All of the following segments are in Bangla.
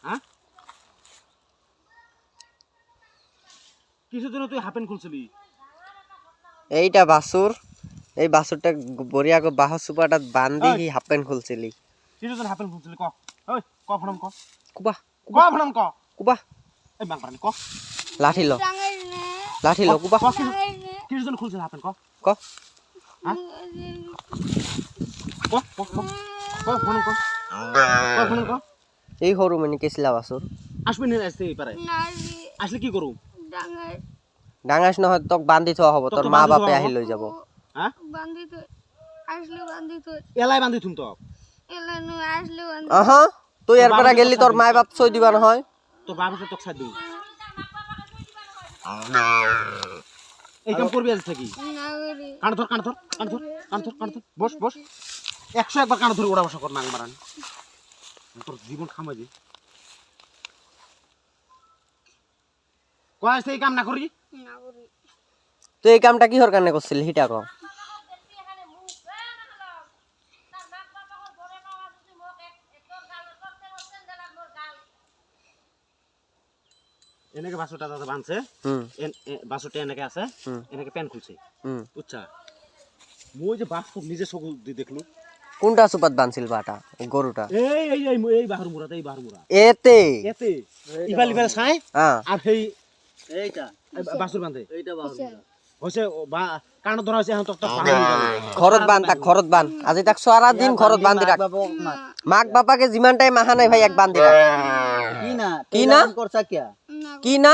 হ্যাঁ কিসের জন্য তুই হাফ প্যান্ট খুলছিলি? এইটা বাসুর, এই বাসুরটা বড়িয়া করে বাহর সুপাটা বান্ধি কি হাফ প্যান্ট খুলছিলি? কিসের জন্য হাফ প্যান্ট খুলছিলি ক? ওই ক ফোন ক। কুবা ক ফোন ক। কুবা এই বাং পানি ক। লাঠি লো কুবা কিসের জন্য খুলছিলি হাফ প্যান্ট ক? ক হ্যাঁ ক ক ক ক ফোন ক। ক ফোন ক। এই সরু মানে কেছিলা বাসুর আসবি নি আসতে পারে আসলে কি করু? ডাঙাস নহয় তোক বান্ধি থোৱা হ'ব, তোর মা বাপে আহি লৈ যাব। হ্যাঁ বান্ধি তো আসলে বান্ধি তো এলাই বান্ধি থুম তো এলা নো আসলে বান্ধি আহা তুই এর পৰা গেলি তোর মাই বাপ চই দিবা নহয়। তো বাবুকে তোক ছাড় দিই এই কাম করবি আজ থাকি না করি কান ধর বস বস 100 একবার কান ধরে ওড়া বসা কর নাং মারান তোর জীবন খামাই দি কয় সেই কাম না করি না করি তুই এই কামটা কিহর কারণে করছিলি হিটা ক? এনেকে বাসুটা দাদা বানছে বাসুটা এনেকে আছে এনেকে প্যান খুলছে বুঝছা মই যে বাস নিজে চকু দি দেখলু কোনটা সুপাত বানছিল বাটা গরুটা? এই বাহার মুরা এতে এতে ইবাল ছাই হ্যাঁ আর সেই এইটা বাসুর বান্ধে এইটা বাহুল হইছে কারণ ধরা হইছে এখন তো ঘরত বান আজি তাক সারা দিন ঘরত বান্ধি রাখ। মাক বাপাকে যিমান টাইম আহা নাই ভাই এক বান্ধি রাখ। কি না করছা কিয়া কি না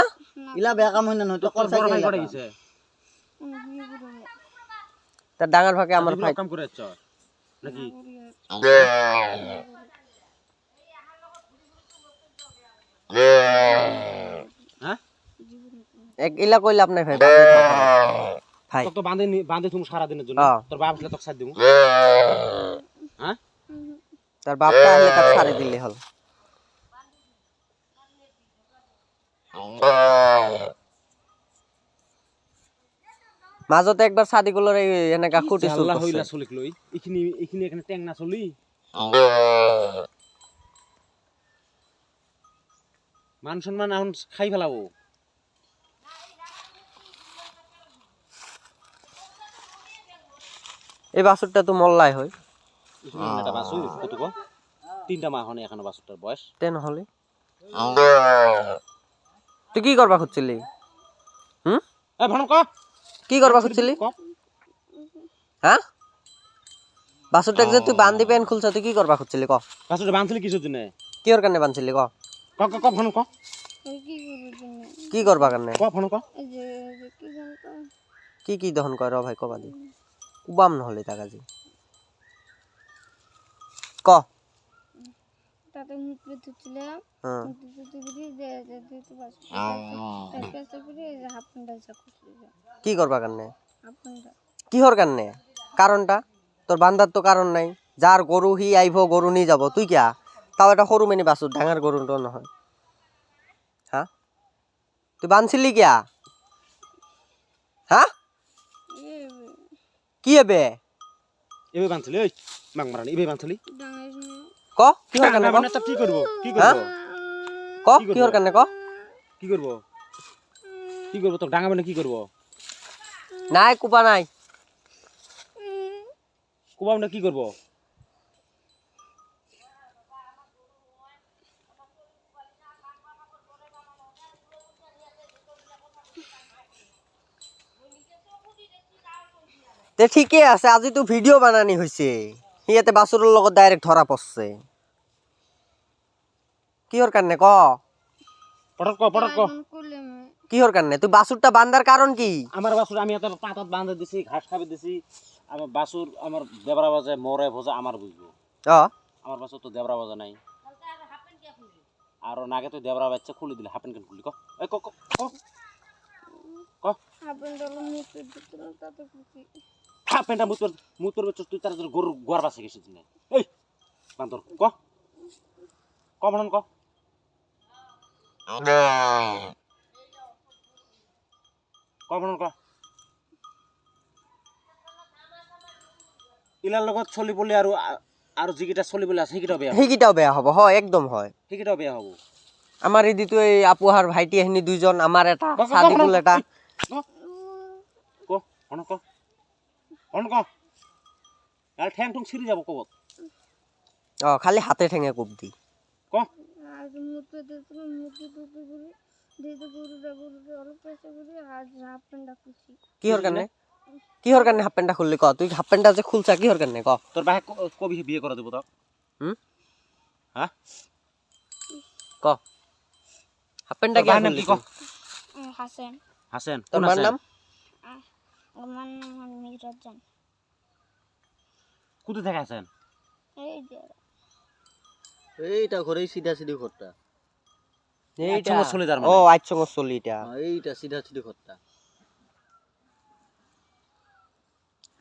ইলা বেয়া কাম হইনা নহয় তো করছা বড় ভাই কিয়া করে গেছে তার ডাঙার ভাগে আমার ভাই কাম করে যাচ্ছ নাকি হ্যাঁ এক ইলা কইলে আপনার ভাই ভাই তো বাঁধে তুমি সারা দিনের জন্য তোর বাপ আসলে তোকে ছাড় দিব হ্যাঁ তার বাপটা আসলে তাক ছাড়ি দিলে হল। মাজতে একবার শাদি গুলোর এনেকা খুঁটি আল্লাহ হইলা চলিক লই এখানে এখানে ট্যাং না চলি মান সম্মান এখন খাই ফেলাবো এই বাছুরটা তো মল্লাই হয় এটা বাছুর কত গো 3টা মাস হনে এখনো বাছুরটার বয়স তেন হলে তুই কি করবা খুঁজছিলি? এ ভানম ক কি করবা খুঁজছিলি? হ্যাঁ বাছুরটা যে তুই বান্ধি পেন খুলছ তুই কি করবা খুঁজছিলি ক? বাছুরটা বাঁধছিলি কিসের জন্য? কিহর কারণে বানছিলি ক? ক ক ক ভানম ক কি করবা কারণে? ক ভানম ক এই যে কি জানো কি দহন করে ভাই কবা দি কুবাম নহলে তাকাজি ক তাতে মুখ ধুচ্ছিলাম হ্যাঁ ধুতে যে তো বাস পেছে করে হাফ ঘন্টা চাকুছিল কি করবা কারণে? হাফ ঘন্টা কিহর কারণে? কারণটা তোর বান্ধার তো কারণ নাই। যার গরু হি আইব গরু নিয়ে যাব তুই কিয়া তাও এটা সরু মেনি বাছুর ডাঙার গরু তো নহয়। হ্যাঁ তুই বানছিলি কিয়া? হ্যাঁ কি হবে এবে বাঁধছিলি ওই মাং মারানি এবে বাঁধছিলি ডাঙাইছ না ক কিহর কারণে ক? কি করব হ্যাঁ ক কিহর কারণে ক? কি করব তো ডাঙা মানে কি করব নাই কুপা নাই কুবাম না কি করব তে ঠিকই আছে আজি তো ভিডিও বানানি হয়েছে ইয়াতে বাছুরের লগত ডাইরেক্ট ধরা পড়ছে কিহর কারণে ক? পটক ক কিহর কারণে তুই বাছুরটা বান্ধার কারণ কি? আমার বাছুর আমি এত পাতাত বাঁধে দিছি ঘাস খাবে দিছি আমার বাছুর আমার দেবরা বাজে মরে ভোজা আমার বুঝবো আমার বাছুর তো দেবরা বাজা নাই আর নাগে তো দেবরা বাচ্চা খুলে দিলে হাফেন কেন খুলি ক এই ক ক ক হাফেনটা মুখ ধুচ্ছিল তাতে খুশি হাফেনটা মুতর তুই তার গরু গোয়ার বাসে গেছিস না এই বান্দর ক ভানম ক ভানম ক ইলার লগত চলি পলি আৰু যিকেইটা চলিবলৈ আছে সেইকেইটাও বেয়া হ'ব সেইকেইটাও বেয়া হ'ব হয় একদম হয় সেইকেইটাও বেয়া হ'ব আমাৰ ইদিতো এই আপুহাৰ ভাইটি এখিনি দুইজন আমাৰ এটা ক, ক, ক, সাদিকুল এটা ক অন ক অন ক আৰু ঠেং ঠুং ছিঁড়ি যাব ক'ত অ খালি হাতে ঠেঙে কোব দি ক আজ মুতে দিয়েছিল মুতে দুটো করে দিতে গরুটা অল্প পয়সা করে আজ হাফ প্যান্টটা খুলছি কিহৰ কাৰণে হাফ পেণ্টটা খুললি ক তুই হাফ পেণ্টটা যে খুলছা কিহৰ কাৰণে ক তোৰ বাহে কবি বিয়ে কৰা দিব তক হুম হা ক হাফ পেণ্টটা কি বাহে নাম কি ক হাসেন হাসেন তোর মার নাম আমার নাম মিরাজান কোথা থেকে হাসেন এই যে এইটা ঘরেই সিধা সিধি ঘরটা এইটা আচ্ছা, চলি তার ও মানে। আচ্ছা চলি এটা এইটা সিধা সিধি ঘরটা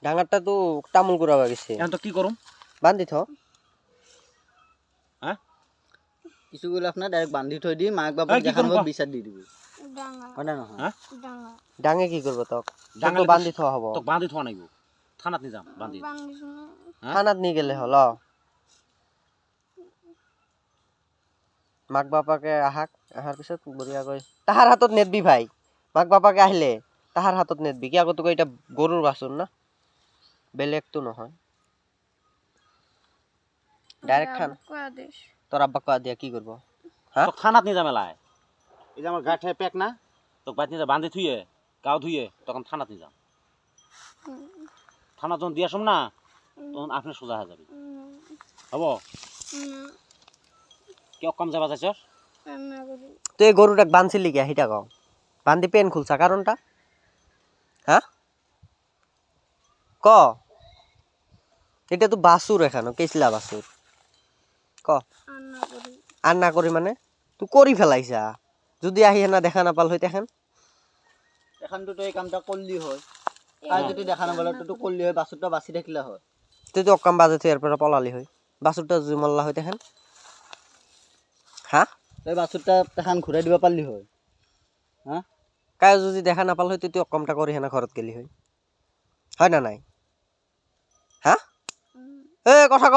ডাঙারটা তো তামুল কুড়াবা গেছে এখন তো কি করুম বান্ধি থ হ্যাঁ কিছু গেলে আপনার ডাইরেক্ট বান্ধি থৈ দি মাক এই বাপক কি দেখানো করব? বিচার দি দিবি ডাঙা হয় না নহয় হ্যাঁ ডাঙা ডাঙে কি করবো তক ডাঙালে তো তো- বান্ধি থ হব তোক বান্ধি থোৱা নাগিব থানাত নি যাম বান্ধি বাংলা শোনা হ্যাঁ? থানাত নি গেলে হল মাক বাপাকে আহাৰ পিছত বঢ়িয়াকৈ তাহাৰ হাতত নেদবি ভাই মাক বাপাকে আহিলে তাহাৰ হাতত নেদবি কি আকৌ তোক এতিয়া গৰুৰ বাচন না বেলেগতো নহয় ডাইৰেক্ট খান আদেশ তোর আব্বা কোয়া দিয়া কি করবো হ্যাঁ তোক থানাত নি যাম এলাই এই যে আমার গাঠে পেক না তোক বাদ নিয়ে বান্ধি থুয়ে গাও ধুয়ে তখন থানাত নি যাম থানা যখন দিয়ে আসম না তখন আপনি সোজা হয়ে যাবি হব কেউ কম যাবা যাইছ রান্না করি তুই এই গরুটাকে বাঁধছিলি কে সেটা কও বান্ধি পেন খুলছা কারণটা হ্যাঁ ক এটা তো বাসুর এখানো কেসলা বাসুর ক রান্না করি আর না করি মানে তুই করি ফেলাইছা যদি আহি না দেখা নাপাল হই তেখেন এখানটো তো এই কামটা করলি হয় আর যদি দেখা না বলে তো করলি হয় বাছুরটা বাঁচি থাকিলে হয় তুই তো অকাম বাজে তুই এর পরে পলালি হই বাসুরটা যদি মল্লা হই তেখেন হ্যাঁ তই বাছুরটা তেখান ঘূৰাই দিব পারলি হয় হ্যাঁ কায় যদি দেখা নাপাল হই তুই অকামটা করি হেনা ঘরত গেলি হই হয় না নাই হ্যাঁ এ কথা ক